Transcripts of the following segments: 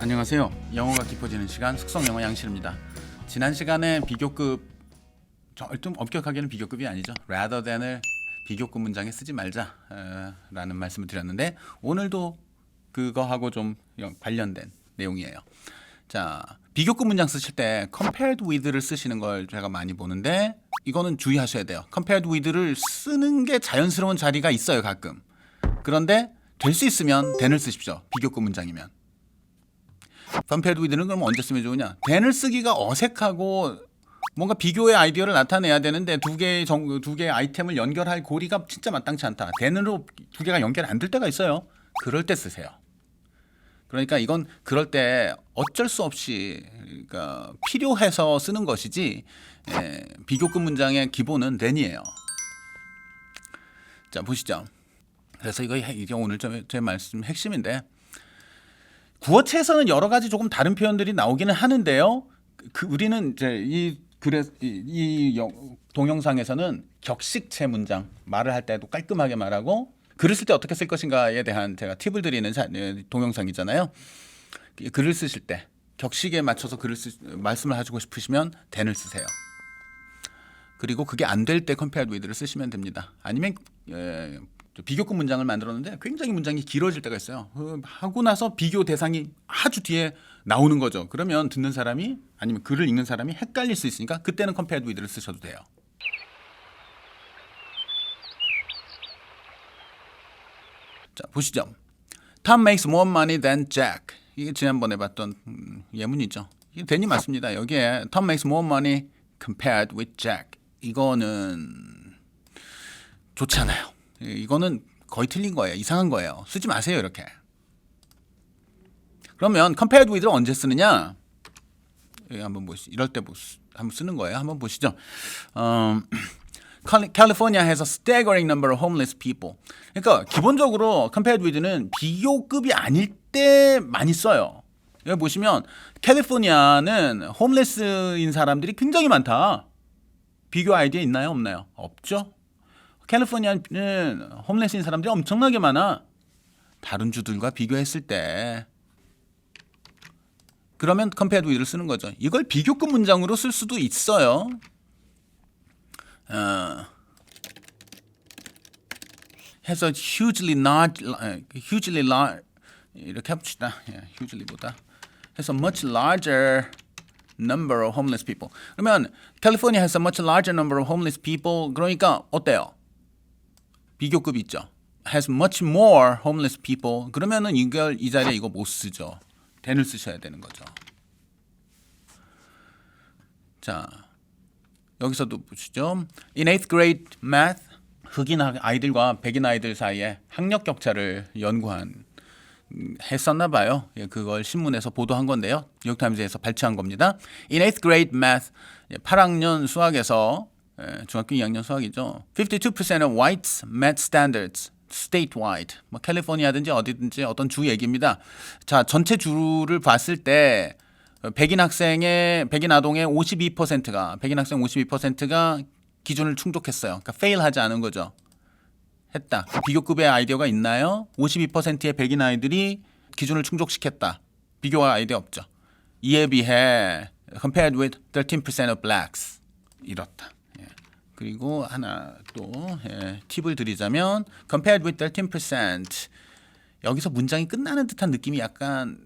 안녕하세요. 영어가 깊어지는 시간 숙성영어 양실입니다. 지난 시간에 비교급, 좀 엄격하게는 비교급이 아니죠. rather than을 비교급 문장에 쓰지 말자 라는 말씀을 드렸는데, 오늘도 그거하고 좀 관련된 내용이에요. 자, 비교급 문장 쓰실 때 compared with를 쓰시는 걸 제가 많이 보는데, 이거는 주의하셔야 돼요. compared with를 쓰는 게 자연스러운 자리가 있어요, 가끔. 그런데 될 수 있으면 than을 쓰십시오. 비교급 문장이면. compared with는 그럼 언제 쓰면 좋으냐? than을 쓰기가 어색하고 뭔가 비교의 아이디어를 나타내야 되는데 두 개의 아이템을 연결할 고리가 진짜 마땅치 않다. than으로 두 개가 연결 안 될 때가 있어요. 그럴 때 쓰세요. 그러니까 이건 그럴 때 어쩔 수 없이, 그러니까 필요해서 쓰는 것이지, 비교급 문장의 기본은 than이에요. 자, 보시죠. 그래서 이게 오늘 제 말씀 핵심인데, 구어체에서는 여러 가지 조금 다른 표현들이 나오기는 하는데요. 우리는 이제 동영상에서는 격식체 문장, 말을 할 때도 깔끔하게 말하고 글을 쓸 때 어떻게 쓸 것인가에 대한 제가 팁을 드리는 동영상이잖아요. 글을 쓰실 때 격식에 맞춰서 말씀을 하시고 싶으시면 than을 쓰세요. 그리고 그게 안 될 때 compared with를 쓰시면 됩니다. 아니면 비교급 문장을 만들었는데 굉장히 문장이 길어질 때가 있어요. 하고 나서 비교 대상이 아주 뒤에 나오는 거죠. 그러면 듣는 사람이, 아니면 글을 읽는 사람이 헷갈릴 수 있으니까 그때는 compared with를 쓰셔도 돼요. 자, 보시죠. Tom makes more money than Jack. 이게 지난번에 봤던 예문이죠. 이게 than이 맞습니다. 여기에 Tom makes more money compared with Jack. 이거는 좋지 않아요. 이거는 거의 틀린 거예요. 이상한 거예요. 쓰지 마세요, 이렇게. 그러면 compared with를 언제 쓰느냐? 한번 보시죠. 이럴 때 한번 쓰는 거예요. 한번 보시죠. California has a staggering number of homeless people. 그러니까 기본적으로 compared with는 비교급이 아닐 때 많이 써요. 여기 보시면 캘리포니아는 홈레스인 사람들이 굉장히 많다. 비교 아이디어 있나요? 없나요? 없죠. 캘리포니아는 홈레스인 사람들이 엄청나게 많아. 다른 주들과 비교했을 때. 그러면 compared with를 쓰는 거죠. 이걸 비교급 문장으로 쓸 수도 있어요. has a hugely large 이렇게 합시다. hugely보다 has a much larger number of homeless people. 그러면 California has a much larger number of homeless people. 그러니까 어때요? 비교급이 있죠. has much more homeless people. 그러면은 이 자리에 이거 못 쓰죠. than을 쓰셔야 되는 거죠. 자, 여기서도 보시죠. In 8th grade math, 흑인 아이들과 백인 아이들 사이에 학력 격차를 했었나 봐요. 그걸 신문에서 보도한 건데요. 뉴욕타임즈에서 발췌한 겁니다. In 8th grade math, 8학년 수학에서, 중학교 2학년 수학이죠. 52% of whites met standards statewide. 뭐 캘리포니아든지 어디든지 어떤 주 얘기입니다. 자, 전체 주를 봤을 때 백인 아동의 52%가 기준을 충족했어요. 그러니까 fail하지 않은 거죠. 했다. 비교급의 아이디어가 있나요? 52%의 백인 아이들이 기준을 충족시켰다. 비교 아이디어 없죠. 이에 비해 compared with 13% of blacks. 이렇다. 그리고 하나 또 팁을 드리자면 compared with 13%. 여기서 문장이 끝나는 듯한 느낌이 약간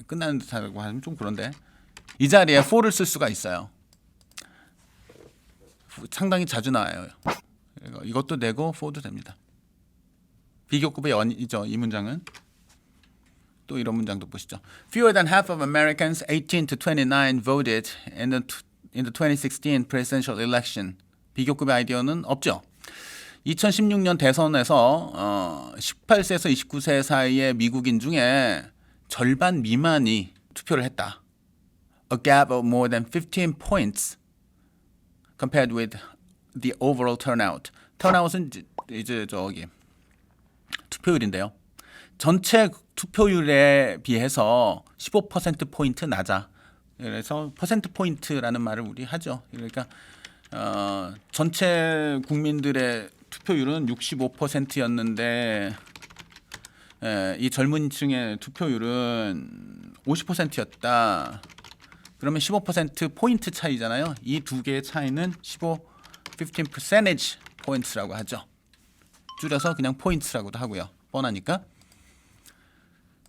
끝나는 듯하다고 하면 좀 그런데, 이 자리에 for를 쓸 수가 있어요. 상당히 자주 나와요. 이것도 되고 for도 됩니다. 비교급의 연이죠, 이 문장은. 또 이런 문장도 보시죠. Fewer than half of Americans 18 to 29 voted in the 2016 presidential election. 비교급의 아이디어는 없죠. 2016년 대선에서 18세에서 29세 사이의 미국인 중에 절반 미만이 투표를 했다. A gap of more than 15 points compared with the overall turnout. turnout은 이제 투표율인데요. 전체 투표율에 비해서 15%포인트 낮아. 그래서 퍼센트포인트라는 말을 우리 하죠. 그러니까 전체 국민들의 투표율은 65%였는데 이 젊은 층의 투표율은 50%였다. 그러면 15% 포인트 차이잖아요. 이 두 개의 차이는 15 percentage points라고 하죠. 줄여서 그냥 포인트라고도 하고요. 뻔하니까.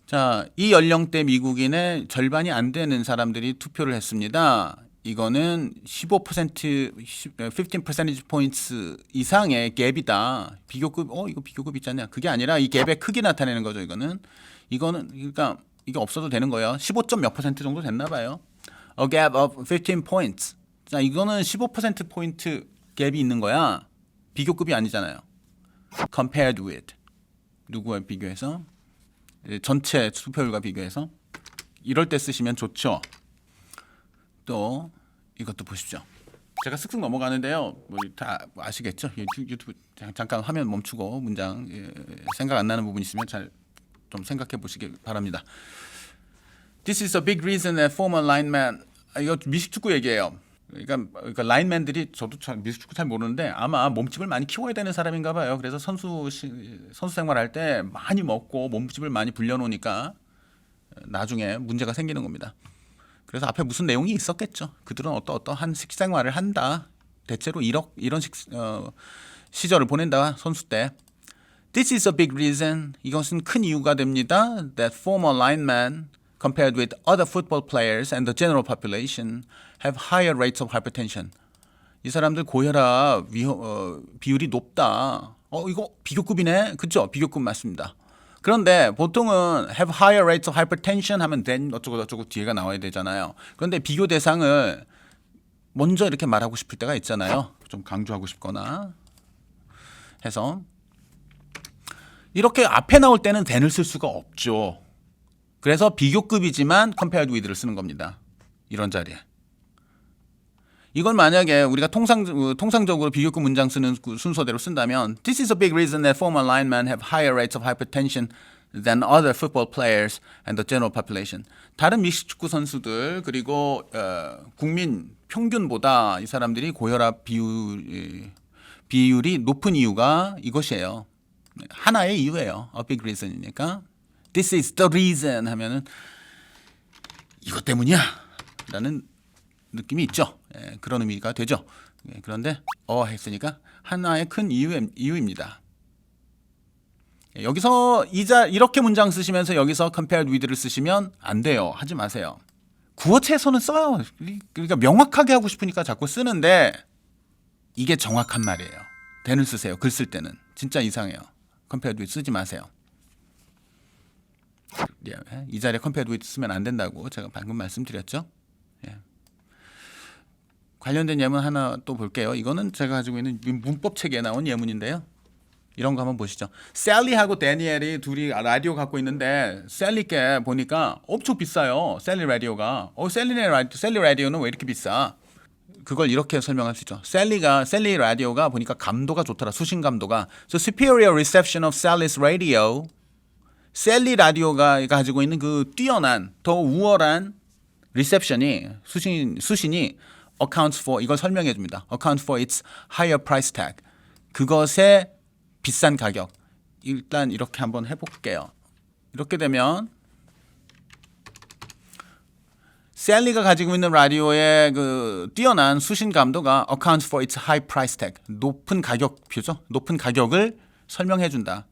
자, 이 연령대 미국인의 절반이 안 되는 사람들이 투표를 했습니다. 이거는 15% percentage points 이상의 갭이다. 비교급 이거 비교급 있잖냐. 그게 아니라 이 갭의 크기 나타내는 거죠. 이거는 그러니까 이게 없어도 되는 거예요. 15점 몇 퍼센트 정도 됐나 봐요. A gap of 15 points. 자, 이거는 15% 포인트 갭이 있는 거야. 비교급이 아니잖아요. Compared with 누구와 비교해서? 전체 투표율과 비교해서. 이럴 때 쓰시면 좋죠. 또 이것도 보십시오. 제가 쓱쓱 넘어가는데요. 뭐 다 아시겠죠? 유튜브 잠깐 화면 멈추고 문장 생각 안 나는 부분 있으면 잘 좀 생각해 보시기 바랍니다. This is a big reason that former linemen 이거 미식축구 얘기예요. 그러니까 라인맨들이 저도 미식축구 잘 모르는데 아마 몸집을 많이 키워야 되는 사람인가 봐요. 그래서 선수 생활할 때 많이 먹고 몸집을 많이 불려놓으니까 나중에 문제가 생기는 겁니다. 그래서 앞에 무슨 내용이 있었겠죠. 그들은 어떠한 식생활을 한다. 대체로 이런 시절을 보낸다. 선수 때. This is a big reason. 이것은 큰 이유가 됩니다. That former linemen compared with other football players and the general population have higher rates of hypertension. 이 사람들 고혈압 비율이 높다. 이거 비교급이네. 그렇죠? 비교급 맞습니다. 그런데 보통은 have higher rates of hypertension 하면 then 어쩌고 뒤에가 나와야 되잖아요. 그런데 비교 대상을 먼저 이렇게 말하고 싶을 때가 있잖아요. 좀 강조하고 싶거나 해서 이렇게 앞에 나올 때는 then을 쓸 수가 없죠. 그래서 비교급이지만 compared with를 쓰는 겁니다. 이런 자리에. 이걸 만약에 우리가 통상적으로 비교급 문장 쓰는 순서대로 쓴다면 This is a big reason that former linemen have higher rates of hypertension than other football players and the general population. 다른 미식축구 선수들 그리고 국민 평균보다 이 사람들이 고혈압 비율이 높은 이유가 이것이에요. 하나의 이유예요. A big reason이니까 This is the reason 하면은 이것 때문이야 라는 느낌이 있죠. 그런 의미가 되죠. 그런데 했으니까 하나의 큰 이유입니다. 여기서 이렇게 문장 쓰시면서 여기서 compared with를 쓰시면 안 돼요. 하지 마세요. 구어체에서는 써요. 그러니까 명확하게 하고 싶으니까 자꾸 쓰는데 이게 정확한 말이에요. then을 쓰세요. 글 쓸 때는. 진짜 이상해요. compared with 쓰지 마세요. 이 자리에 compared with 쓰면 안 된다고 제가 방금 말씀드렸죠. 관련된 예문 하나 또 볼게요. 이거는 제가 가지고 있는 문법 책에 나온 예문인데요. 이런 거 한번 보시죠. 셀리하고 데니엘이 둘이 라디오 갖고 있는데 셀리께 보니까 엄청 비싸요. 셀리 라디오가. 셀리 라디오는 왜 이렇게 비싸? 그걸 이렇게 설명할 수 있죠. 셀리 라디오가 보니까 감도가 좋더라. 수신 감도가. So superior reception of Sally's radio. 셀리 라디오가 가지고 있는 그 뛰어난 더 우월한 리셉션이 수신이 accounts for 이걸 설명해 줍니다. accounts for its higher price tag. 그것의 비싼 가격. 일단 이렇게 한번 해볼게요. 이렇게 되면 셀리가 가지고 있는 라디오의 그 뛰어난 수신 감도가 accounts for its high price tag. 높은 가격표죠. 높은 가격을 설명해 준다.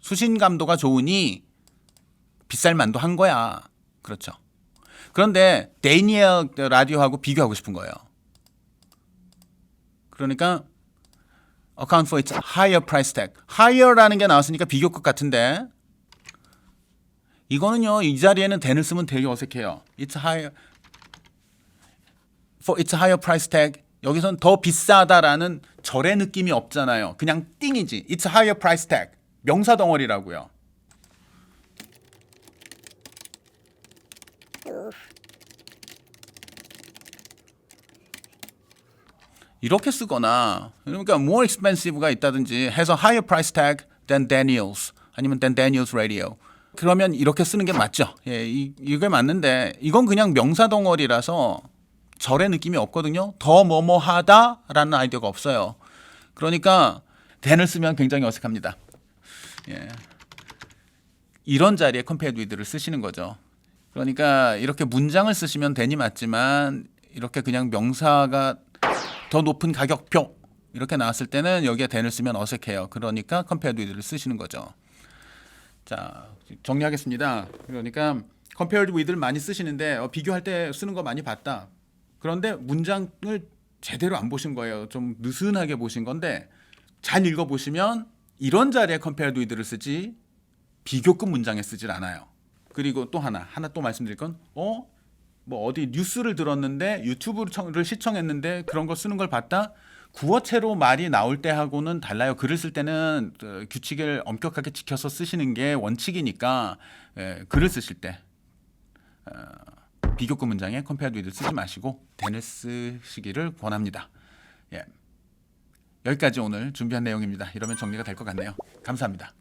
수신 감도가 좋으니 비쌀 만도 한 거야. 그렇죠. 그런데 데니엘 라디오하고 비교하고 싶은 거예요. 그러니까 account for its higher price tag. higher라는 게 나왔으니까 비교급 같은데 이거는요. 이 자리에는 then을 쓰면 되게 어색해요. It's higher for its higher price tag. 여기선 더 비싸다라는 절의 느낌이 없잖아요. 그냥 띵이지. It's higher price tag. 명사 덩어리라고요. 이렇게 쓰거나 그러니까 more expensive가 있다든지 해서 higher price tag than Daniel's 아니면 than Daniel's radio. 그러면 이렇게 쓰는 게 맞죠. 이게 맞는데 이건 그냥 명사 덩어리라서 절의 느낌이 없거든요. 더 뭐뭐하다라는 아이디어가 없어요. 그러니까 then을 쓰면 굉장히 어색합니다. 이런 자리에 compared with를 쓰시는 거죠. 그러니까 이렇게 문장을 쓰시면 되니 맞지만 이렇게 그냥 명사가 더 높은 가격표 이렇게 나왔을 때는 여기에 than을 쓰면 어색해요. 그러니까 compared with를 쓰시는 거죠. 자, 정리하겠습니다. 그러니까 compared with를 많이 쓰시는데 비교할 때 쓰는 거 많이 봤다. 그런데 문장을 제대로 안 보신 거예요. 좀 느슨하게 보신 건데 잘 읽어보시면 이런 자리에 compared with를 쓰지 비교급 문장에 쓰질 않아요. 그리고 또 하나 또 말씀드릴 건 뭐 어디 뉴스를 들었는데 유튜브를 시청했는데 그런 거 쓰는 걸 봤다. 구어체로 말이 나올 때 하고는 달라요. 글을 쓸 때는 규칙을 엄격하게 지켜서 쓰시는 게 원칙이니까 글을 쓰실 때 비교급 문장에 compared with를 쓰지 마시고 than을 쓰시기를 권합니다. 예. 여기까지 오늘 준비한 내용입니다. 이러면 정리가 될 것 같네요. 감사합니다.